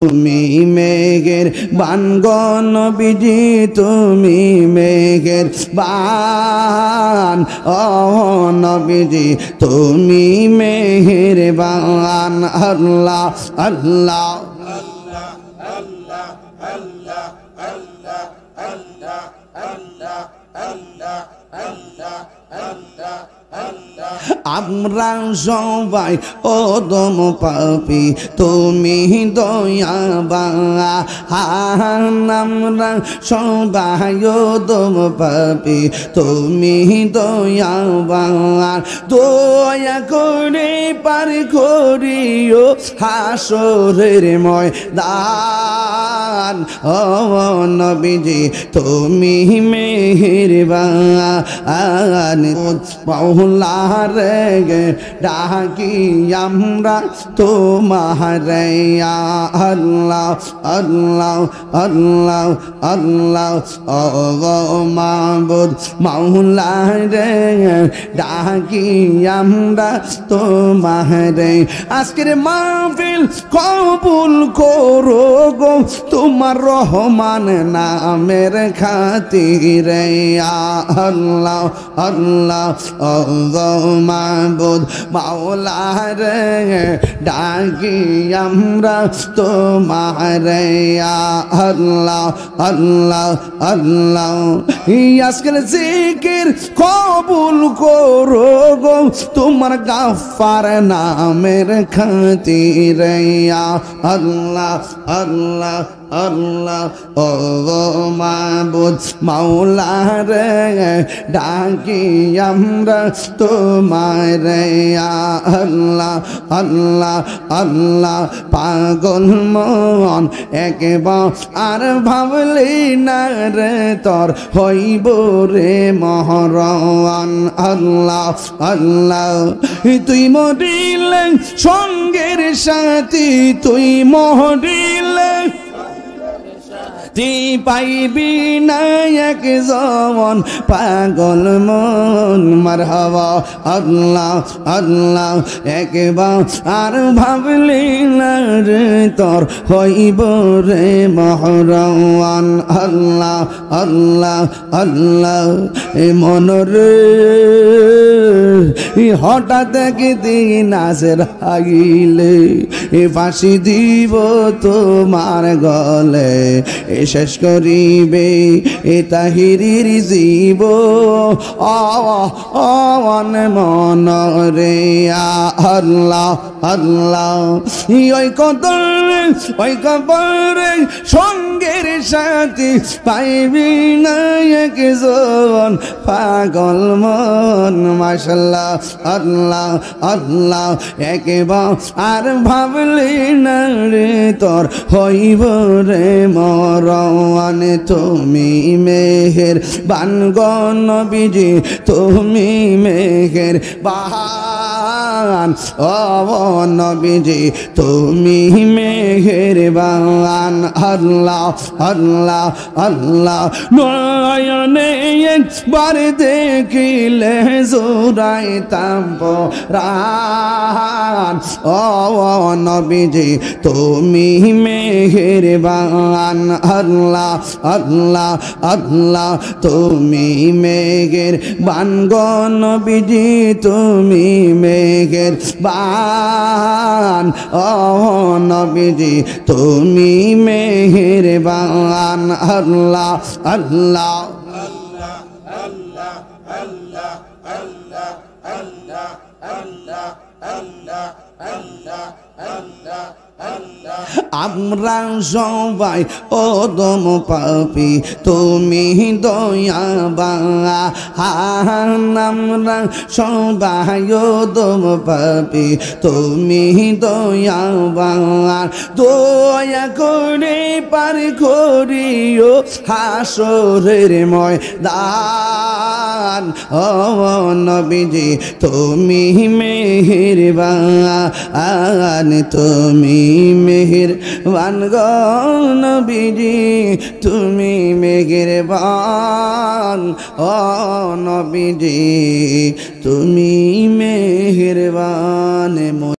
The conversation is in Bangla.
তুমি মেঘের বান গো নবীজি, তুমি মেঘের বান ও নবীজি, তুমি মেঘের বান। আল্লাহ আল্লাহ আমরা সবাই অদম পাপী, তুমি দয়াবান। আমরা সবাই অদম পাপী, তুমি দয়াবান। দয়া করে পার করিও হাসরের ময়দান। ও নবীজি তুমি মেহেরবান। মাওলার ডাকি আমরা তোমারে আল্লাহ আল্লাহ আল্লাহ আল্লাহ। ও মাবুদ মাওলার ডাকি আমরা তোমারে। আজকের মাহফিল কবুল করো গো তোমার রহমান নামের খাতিরে আল্লাহ আল্লাহ। ও মাবুদ মাওলার ডাকি আমরা তোমারে আল্লাহ আল্লাহ আল্লাহ। আজকের জিকির কবুল করো গো তোমার গাফফার নামের খাতিরে আল্লাহ আল্লাহ আল্লাহ। ও মাবুদ মাওলার ডাকি আমরা তোমারে আল্লাহ আল্লাহ আল্লাহ। পাগল মন একবার আর ভাবলি না রে তোর হইব রে মহরওয়ান। আল্লাহ আল্লাহ তুই মরিলে সঙ্গের সাথী, তুই মরিলে পাইবি না এক জওয়ান পাগল মন। মারহাবা আল্লাহ আল্লাহ। একবার আর ভাবলি না রে তোর হইব রে মহরওয়ান। আল্লাহ আল্লাহ আল্লাহ। মনরে হঠাৎ একদিন আসের আইলে ফাঁসি দিব তোমার গলে, শেষ করিবে তাহিরির জীব অন মনরে আল্লাহ আল্লাহ। ওই কদরে ওই কবরে সঙ্গের সাথী পাইবি না একজন পাগল মন। মাশাআল্লাহ আল্লাহ আল্লাহ। একবার আর ভাবলি না রে তোর হইব রে মরওয়ান। তুমি মেহের বান গো নবীজি, তুমি মেহের বান। ও নবীজি তুমি মেহের বান। আল্লাহ আল্লাহ আল্লাহ। নয়নে একবার দেখিলে জুড়াইতাম প্রাণ। ও নবীজি তুমি মেহের বান। আল্লাহ আল্লাহ আল্লাহ। তুমি মেঘের বান গো নবীজি, তুমি মেঘের বান। ও নবীজি তুমি মেহের বান। আল্লাহ আল্লাহ আমরা সবাই অদম পাপী, তুমি দয়াবান। আমরা সবাই অদম পাপী, তুমি দয়াবান। দয়া করে পার করিও হাসরের ময়দান। ও নবীজি তুমি মেহেরবান, তুমি মেহেরবান গো নবীজি, তুমি মেহেরবান। ও নবীজি তুমি মেহেরবান।